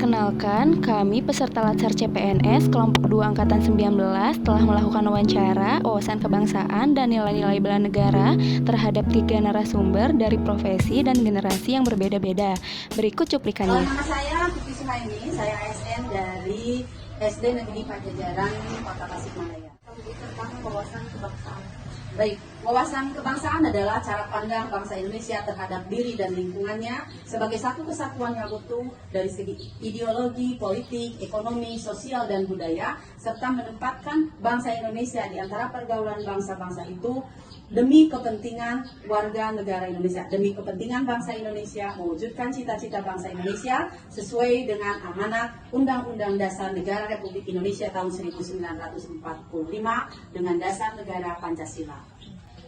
Perkenalkan, kami peserta Latsar CPNS kelompok 2 Angkatan 19 telah melakukan wawancara, wawasan kebangsaan, dan nilai-nilai bela negara terhadap 3 narasumber dari profesi dan generasi yang berbeda-beda. Berikut cuplikannya. Nama saya Tuti Suhaimi, saya ASN dari SD Negeri Pajajaran, Kota Tasikmalaya. Tentang wawasan kebangsaan. Baik, wawasan kebangsaan adalah cara pandang bangsa Indonesia terhadap diri dan lingkungannya sebagai satu kesatuan yang utuh dari segi ideologi, politik, ekonomi, sosial, dan budaya, serta menempatkan bangsa Indonesia di antara pergaulan bangsa-bangsa itu demi kepentingan warga negara Indonesia, demi kepentingan bangsa Indonesia, mewujudkan cita-cita bangsa Indonesia sesuai dengan amanat Undang-Undang Dasar Negara Republik Indonesia tahun 1945 dengan dasar negara Pancasila.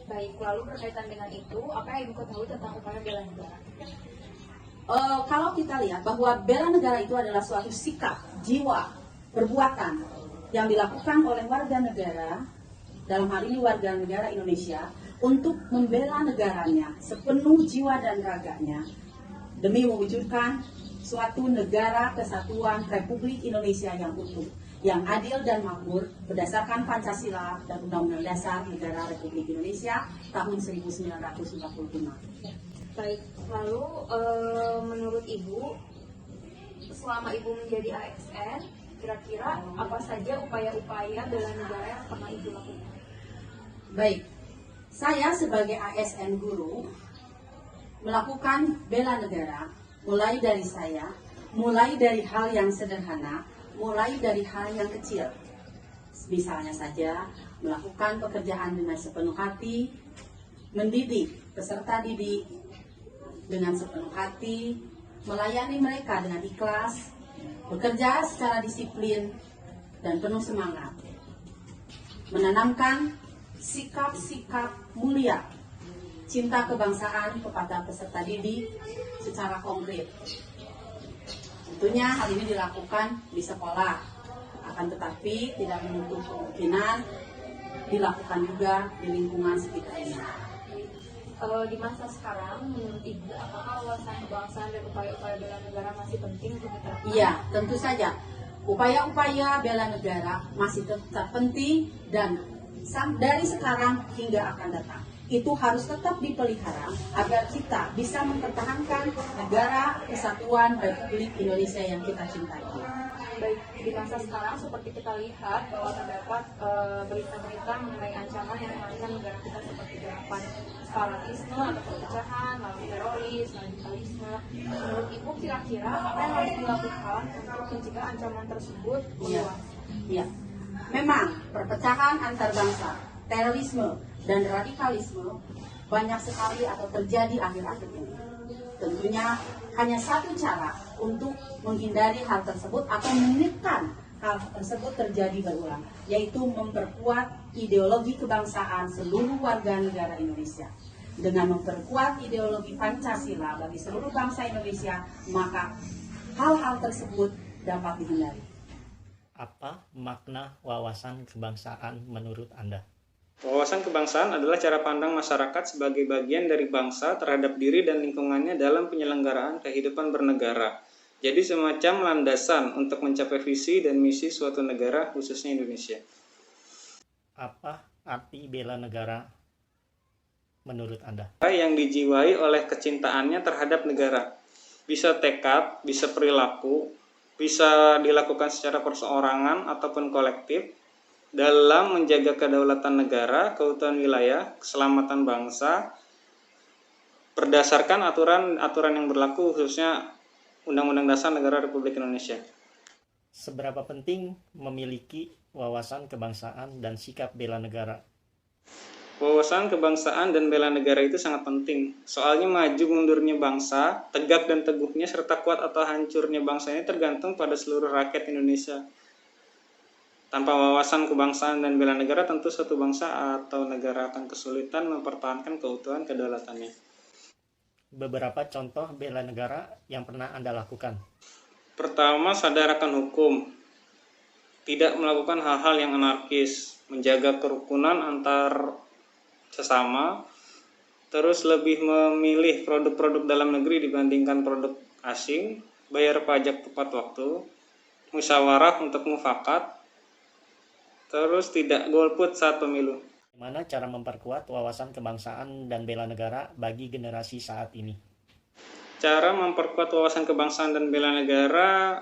Baik, lalu berkaitan dengan itu, apa yang Ibu ketahui tentang upaya bela negara? Kalau kita lihat bahwa bela negara itu adalah suatu sikap, jiwa, perbuatan yang dilakukan oleh warga negara, dalam hal ini warga negara Indonesia, untuk membela negaranya sepenuh jiwa dan raganya demi mewujudkan suatu negara kesatuan Republik Indonesia yang utuh, yang adil dan makmur berdasarkan Pancasila dan Undang-Undang Dasar Negara Republik Indonesia tahun 1945. Baik, lalu menurut Ibu, selama Ibu menjadi ASN, kira-kira apa saja upaya-upaya bela negara yang pernah Ibu lakukan? Baik, saya sebagai ASN guru melakukan bela negara mulai dari hal yang sederhana, mulai dari hal yang kecil. Misalnya saja melakukan pekerjaan dengan sepenuh hati, mendidik peserta didik dengan sepenuh hati, melayani mereka dengan ikhlas, bekerja secara disiplin dan penuh semangat, menanamkan sikap-sikap mulia, cinta kebangsaan kepada peserta didik secara konkret. Tentunya hal ini dilakukan di sekolah, akan tetapi tidak menutup kemungkinan dilakukan juga di lingkungan sekitarnya. Di masa sekarang, menurut Ibu, apakah wawasan kebangsaan dan upaya-upaya bela negara masih penting untuk diterapkan? Iya, tentu saja. Upaya-upaya bela negara masih tetap penting dan dari sekarang hingga akan datang itu harus tetap dipelihara agar kita bisa mempertahankan negara kesatuan Republik Indonesia yang kita cintai. Baik, di masa sekarang seperti kita lihat bahwa terdapat berita-berita mengenai ancaman yang mengancam negara kita seperti gerakan separatisme atau perpecahan, lalu teroris, radikalisme. Menurut Ibu, kira-kira apa yang harus dilakukan untuk mencegah ancaman tersebut meluas? Iya. Memang perpecahan antar bangsa, terorisme, dan radikalisme banyak sekali atau terjadi akhir-akhir ini. Tentunya hanya satu cara untuk menghindari hal tersebut atau menekan hal tersebut terjadi berulang, yaitu memperkuat ideologi kebangsaan seluruh warga negara Indonesia. Dengan memperkuat ideologi Pancasila bagi seluruh bangsa Indonesia, maka hal-hal tersebut dapat dihindari. Apa makna wawasan kebangsaan menurut Anda? Wawasan kebangsaan adalah cara pandang masyarakat sebagai bagian dari bangsa terhadap diri dan lingkungannya dalam penyelenggaraan kehidupan bernegara. Jadi semacam landasan untuk mencapai visi dan misi suatu negara, khususnya Indonesia. Apa arti bela negara menurut Anda? Yang dijiwai oleh kecintaannya terhadap negara. Bisa tekad, bisa perilaku, bisa dilakukan secara perseorangan ataupun kolektif dalam menjaga kedaulatan negara, keutuhan wilayah, keselamatan bangsa berdasarkan aturan yang berlaku, khususnya Undang-Undang Dasar Negara Republik Indonesia. Seberapa penting memiliki wawasan kebangsaan dan sikap bela negara? Wawasan kebangsaan dan bela negara itu sangat penting. Soalnya maju mundurnya bangsa, tegak dan teguhnya serta kuat atau hancurnya bangsa ini tergantung pada seluruh rakyat Indonesia. Tanpa wawasan kebangsaan dan bela negara, tentu suatu bangsa atau negara akan kesulitan mempertahankan keutuhan kedaulatannya. Beberapa contoh bela negara yang pernah Anda lakukan. Pertama, sadar akan hukum. Tidak melakukan hal-hal yang anarkis, menjaga kerukunan antar sesama, terus lebih memilih produk-produk dalam negeri dibandingkan produk asing, bayar pajak tepat waktu, musyawarah untuk mufakat, terus tidak golput saat pemilu. Bagaimana cara memperkuat wawasan kebangsaan dan bela negara bagi generasi saat ini? Cara memperkuat wawasan kebangsaan dan bela negara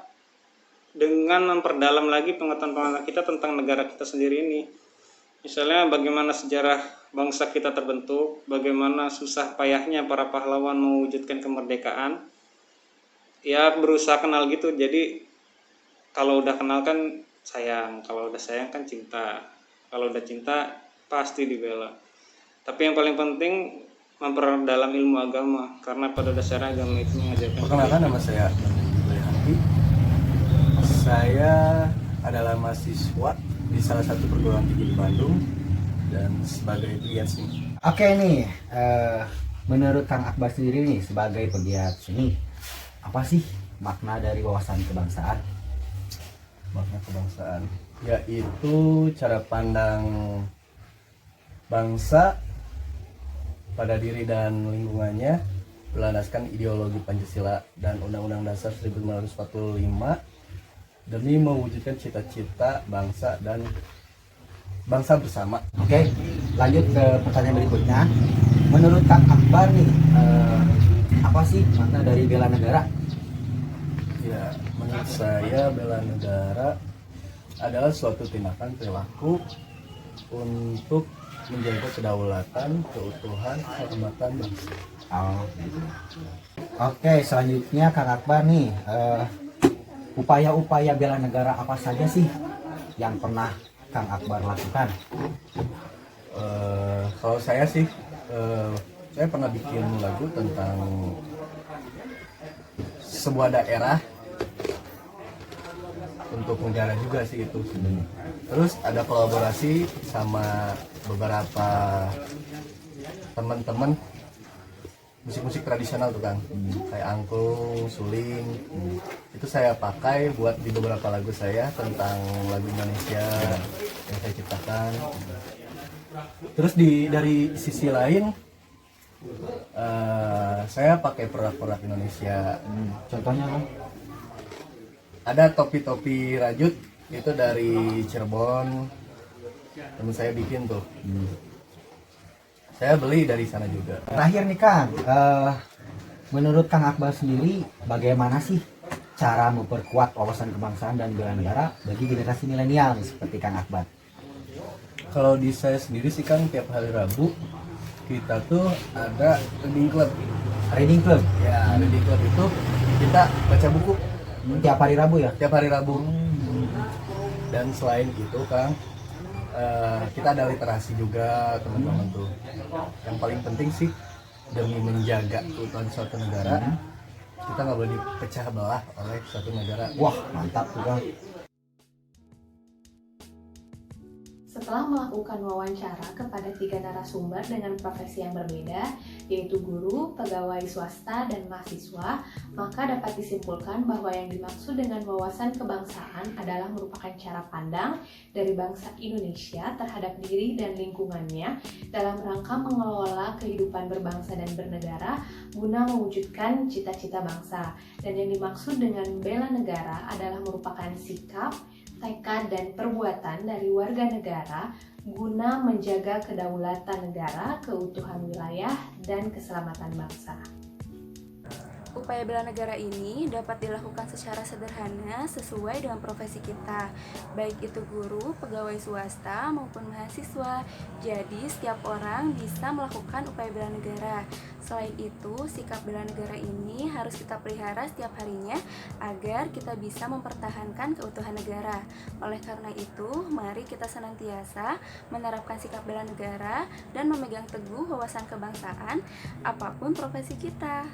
dengan memperdalam lagi pengetahuan kita tentang negara kita sendiri ini. Misalnya bagaimana sejarah bangsa kita terbentuk, bagaimana susah payahnya para pahlawan mewujudkan kemerdekaan. Ya berusaha kenal gitu, jadi kalau udah kenal kan sayang, kalau udah sayang kan cinta, kalau udah cinta pasti dibela. Tapi yang paling penting memperdalam ilmu agama, karena pada dasarnya agama itu mengajarkan. Perkenalkan, nama saya Handi. Saya adalah mahasiswa di salah satu perguruan tinggi di Bandung dan sebagai pegiat seni. Oke nih, menurut Kang Akbar sendiri nih sebagai pegiat seni, apa sih makna dari wawasan kebangsaan? Makna kebangsaan yaitu cara pandang bangsa pada diri dan lingkungannya berlandaskan ideologi Pancasila dan Undang-Undang Dasar 1945 demi mewujudkan cita-cita bangsa dan bangsa bersama. Oke, lanjut ke pertanyaan berikutnya. Menurut Kang Akbar nih, apa sih makna dari bela negara? Ya, menurut saya bela negara adalah suatu tindakan perilaku untuk menjaga kedaulatan, keutuhan, kehormatan bangsa. Oh, gitu. Oke, selanjutnya Kang Akbar nih, upaya-upaya bela negara apa saja sih yang pernah Kang Akbar lakukan? Kalau saya sih, saya pernah bikin lagu tentang sebuah daerah untuk negara juga sih itu. Terus ada kolaborasi sama beberapa teman-teman musik-musik tradisional tuh Kang, kayak angklung, suling. Itu saya pakai buat di beberapa lagu saya tentang lagu Indonesia yang saya ciptakan. Terus dari sisi lain, saya pakai produk-produk Indonesia. Contohnya Kang? Ada topi-topi rajut itu dari Cirebon, temen saya bikin tuh. Saya beli dari sana juga. Terakhir nih Kang, menurut Kang Akbar sendiri bagaimana sih cara memperkuat wawasan kebangsaan dan bela negara bagi generasi milenial seperti Kang Akbar? Kalau di saya sendiri sih Kang, tiap hari Rabu kita tuh ada reading club. Reading Club? Ya, reading club itu kita baca buku Tiap hari Rabu ya? tiap hari Rabu. Dan selain itu Kang, kita ada literasi juga teman-teman tuh. Yang paling penting sih demi menjaga keutuhan suatu negara, kita nggak boleh dipecah belah oleh suatu negara. Wah, mantap tuh Kang. Setelah melakukan wawancara kepada 3 narasumber dengan profesi yang berbeda, yaitu guru, pegawai swasta, dan mahasiswa, maka dapat disimpulkan bahwa yang dimaksud dengan wawasan kebangsaan adalah merupakan cara pandang dari bangsa Indonesia terhadap diri dan lingkungannya dalam rangka mengelola kehidupan berbangsa dan bernegara guna mewujudkan cita-cita bangsa. Dan yang dimaksud dengan bela negara adalah merupakan sikap, tekad dan perbuatan dari warga negara guna menjaga kedaulatan negara, keutuhan wilayah, dan keselamatan bangsa. Upaya bela negara ini dapat dilakukan secara sederhana sesuai dengan profesi kita, baik itu guru, pegawai swasta, maupun mahasiswa. Jadi, setiap orang bisa melakukan upaya bela negara. Selain itu, sikap bela negara ini harus kita pelihara setiap harinya agar kita bisa mempertahankan keutuhan negara. Oleh karena itu, mari kita senantiasa menerapkan sikap bela negara dan memegang teguh wawasan kebangsaan apapun profesi kita.